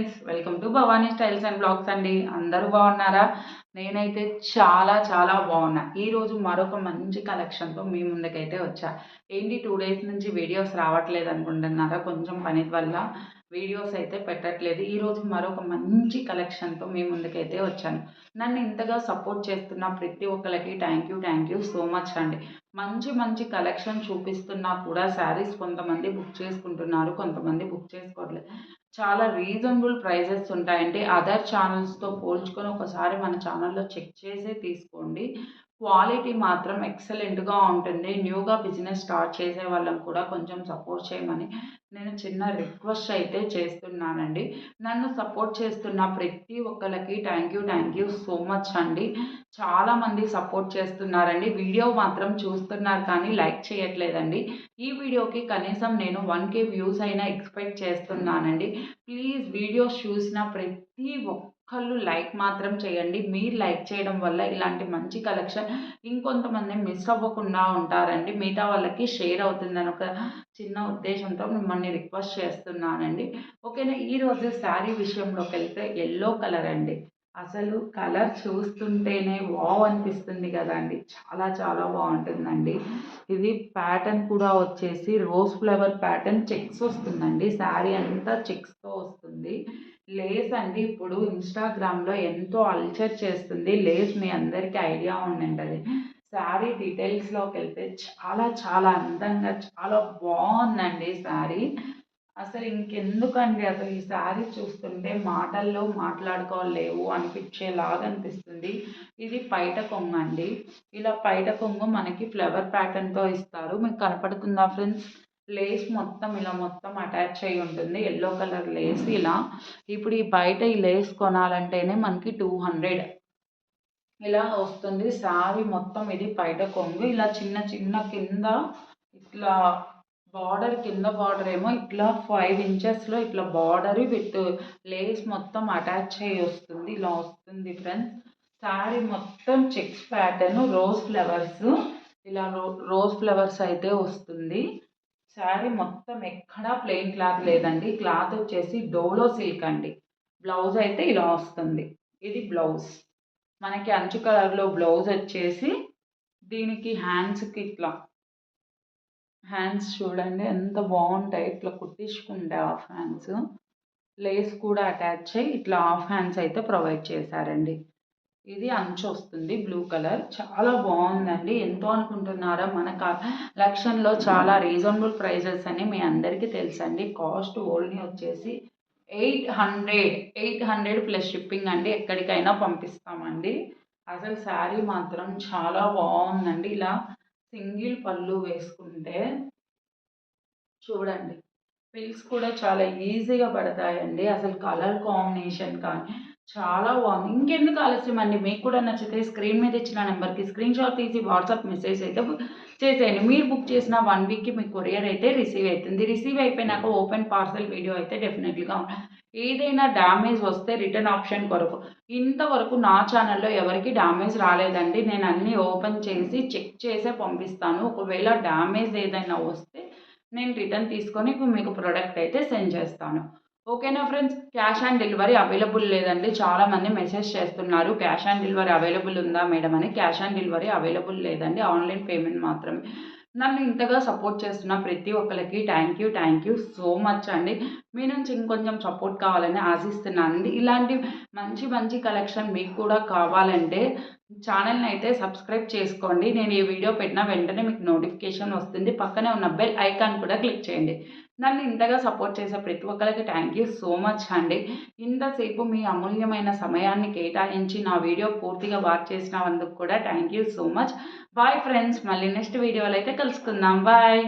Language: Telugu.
Friends, welcome to Bhavani styles and blogs అండి. అందరూ బాగున్నారా? నేనైతే చాలా చాలా బాగున్నా. ఈరోజు మరొక మంచి కలెక్షన్తో మీ ముందుకైతే వచ్చా. ఏంటి 2 డేస్ నుంచి వీడియోస్ రావట్లేదు అనుకుంటున్నారా? కొంచెం పని వల్ల వీడియోస్ అయితే పెట్టట్లేదు. ఈరోజు మరొక మంచి కలెక్షన్తో మీ ముందుకైతే వచ్చాను. నన్ను ఇంతగా సపోర్ట్ చేస్తున్న ప్రతి ఒక్కరికి థ్యాంక్ యూ సో మచ్ అండి. మంచి మంచి కలెక్షన్ చూపిస్తున్నా కూడా శారీస్ కొంతమంది బుక్ చేసుకుంటున్నారు, కొంతమంది బుక్ చేసుకోవట్లేదు. చాలా రీజనబుల్ ప్రైజెస్ ఉంటాయండి. అదర్ ఛానల్స్‌తో పోల్చుకొని ఒకసారి మన ఛానల్‌లో చెక్ చేసే తీసుకోండి. క్వాలిటీ మాత్రం ఎక్సలెంట్‌గా ఉంటుంది. న్యూగా బిజినెస్ స్టార్ట్ చేసే వాళ్ళని కూడా కొంచెం సపోర్ట్ చేయమని నేను చిన్న రిక్వెస్ట్ అయితే చేస్తున్నానండి. నన్ను సపోర్ట్ చేస్తున్న ప్రతి ఒక్కళ్ళకి థ్యాంక్ యూ సో మచ్ అండి. చాలామంది సపోర్ట్ చేస్తున్నారండి. వీడియో మాత్రం చూస్తున్నారు కానీ లైక్ చేయట్లేదండి. ఈ వీడియోకి కనీసం నేను 1K వ్యూస్ అయినా ఎక్స్‌పెక్ట్ చేస్తున్నానండి. ప్లీజ్ వీడియోస్ చూసిన ప్రతి ఒక్కళ్ళు లైక్ మాత్రం చేయండి. మీరు లైక్ చేయడం వల్ల ఇలాంటి మంచి కలెక్షన్ ఇంకొంతమంది మిస్ అవ్వకుండా ఉంటారండి. మిగతా వాళ్ళకి షేర్ అవుతుందని ఒక చిన్న ఉద్దేశంతో మిమ్మల్ని రిక్వెస్ట్ చేస్తున్నానండి. ఓకేనా. ఈరోజు శారీ విషయంలోకెళ్తే యెల్లో కలర్ అండి. అసలు కలర్ చూస్తుంటేనే వావ్ అనిపిస్తుంది కదండీ! చాలా చాలా బావుంటుందండి. ఇది ప్యాటర్న్ కూడా వచ్చేసి రోజ్ ఫ్లవర్ ప్యాటర్న్ చెక్స్ వస్తుందండి. శారీ అంతా చెక్స్‌తో వస్తుంది. లేస్ అండి ఇప్పుడు ఇన్‌స్టాగ్రామ్‌లో ఎంతో అల్చర్ చేస్తుంది. లేస్ మీ అందరికీ ఐడియా ఉండుంటది. శారీ డీటెయిల్స్‌లోకెళ్తే చాలా చాలా అందంగా చాలా బావుందండి శారీ. అసలు ఇంకెందుకండి అసలు ఈ శారీ చూస్తుంటే మాటల్లో మాట్లాడుకోలేవు అనిపించేలాగా అనిపిస్తుంది. ఇది పైట కొంగండి. ఇలా పైట కొంగు మనకి ఫ్లవర్ ప్యాటర్న్‌తో ఇస్తారు. మీకు కనపడుతుందా ఫ్రెండ్స్? లేస్ మొత్తం ఇలా మొత్తం అటాచ్ అయ్యి ఉంటుంది. యెల్లో కలర్ లేస్ ఇలా. ఇప్పుడు ఈ బయట ఈ లేస్ కొనాలంటేనే మనకి 200 ఇలా వస్తుంది. శారీ మొత్తం ఇది పైట కొంగు. ఇలా చిన్న చిన్న కింద ఇట్లా కింద బార్డర్ ఏమో ఇట్లా 5 ఇంచెస్‌లో ఇట్లా బార్డర్ విత్ లేస్ మొత్తం అటాచ్ అయ్యి వస్తుంది. ఇలా వస్తుంది ఫ్రెండ్స్. శారీ మొత్తం చెక్స్ ప్యాటర్న్ రోజ్ ఫ్లవర్స్ ఇలా రోజ్ ఫ్లవర్స్ అయితే వస్తుంది. శారీ మొత్తం ఎక్కడా ప్లెయిన్ క్లాత్ లేదండి. క్లాత్ వచ్చేసి డోలో సిల్క్ అండి. బ్లౌజ్ అయితే ఇలా వస్తుంది. ఇది బ్లౌజ్. మనకి అంచు కలర్‌లో బ్లౌజ్ వచ్చేసి దీనికి హ్యాండ్స్ చూడండి ఎంత బాగుంటాయి. ఇట్లా కుట్టించుకుంటే హాఫ్ హ్యాండ్స్. లేస్ కూడా అటాచ్ అయ్యి ఇట్లా హాఫ్ హ్యాండ్స్ అయితే ప్రొవైడ్ చేశారండి. ఇది అంచు వస్తుంది బ్లూ కలర్. చాలా బాగుందండి. ఎంతో అనుకుంటున్నారా? మన కలెక్షన్‌లో చాలా రీజనబుల్ ప్రైజెస్ అని మీ అందరికీ తెలుసండి. కాస్ట్ ఓన్లీ వచ్చేసి 800 ప్లస్ షిప్పింగ్ అండి. ఎక్కడికైనా పంపిస్తామండి. అసలు శారీ మాత్రం చాలా బాగుందండి. ఇలా సింగిల్ పళ్ళు వేసుకుంటే చూడండి పిల్స్ కూడా చాలా ఈజీగా పడతాయండి. అసలు కలర్ కాంబినేషన్ కానీ చాలా బాగుంది. ఇంకెందుకు ఆలస్యం అండి? మీకు కూడా నచ్చితే స్క్రీన్ మీద ఇచ్చిన నెంబర్కి స్క్రీన్ షాట్ తీసి వాట్సాప్ మెసేజ్ అయితే చేసేయండి. మీరు బుక్ చేసిన 1 వీక్‌కి మీ కొరియర్ అయితే రిసీవ్ అవుతుంది. రిసీవ్ అయిపోయినాక ఓపెన్ పార్సెల్ వీడియో అయితే డెఫినెట్‌గా ఏదైనా డ్యామేజ్ వస్తే రిటర్న్ ఆప్షన్ కొరకు. ఇంతవరకు నా ఛానల్‌లో ఎవరికీ డ్యామేజ్ రాలేదండి. నేను అన్నీ ఓపెన్ చేసి చెక్ చేసే పంపిస్తాను. ఒకవేళ డ్యామేజ్ ఏదైనా వస్తే నేను రిటర్న్ తీసుకొని మీకు ప్రోడక్ట్ అయితే సెండ్ చేస్తాను. ఓకేనా friends. Cash on delivery available లేదండి. చాలామంది మెసేజ్ చేస్తున్నారు క్యాష్ ఆన్ డెలివరీ అవైలబుల్ ఉందా మేడం అని. క్యాష్ ఆన్ డెలివరీ అవైలబుల్ లేదండి. ఆన్లైన్ పేమెంట్ మాత్రమే. నన్ను ఇంతగా సపోర్ట్ చేస్తున్న ప్రతి ఒక్కరికి థ్యాంక్ యూ సో మచ్ అండి. మీ నుంచి ఇంకొంచెం సపోర్ట్ కావాలని ఆశిస్తున్నానండి. ఇలాంటి మంచి మంచి కలెక్షన్ మీకు కూడా కావాలంటే ఛానల్ని అయితే సబ్స్క్రైబ్ చేసుకోండి. నేను ఈ వీడియో పెట్టిన వెంటనే మీకు నోటిఫికేషన్ వస్తుంది. పక్కనే ఉన్న బెల్ ఐకాన్ కూడా క్లిక్ చేయండి. నన్ను ఇంతగా సపోర్ట్ చేసే ప్రతి ఒక్కరికి థ్యాంక్ యూ సో మచ్ అండి. ఇంతసేపు మీ అమూల్యమైన సమయాన్ని కేటాయించి నా వీడియో పూర్తిగా వాచ్ చేసినందుకు కూడా thank you so much. Bye friends. మళ్ళీ నెక్స్ట్ వీడియోలో అయితే కలుసుకుందాం. బాయ్.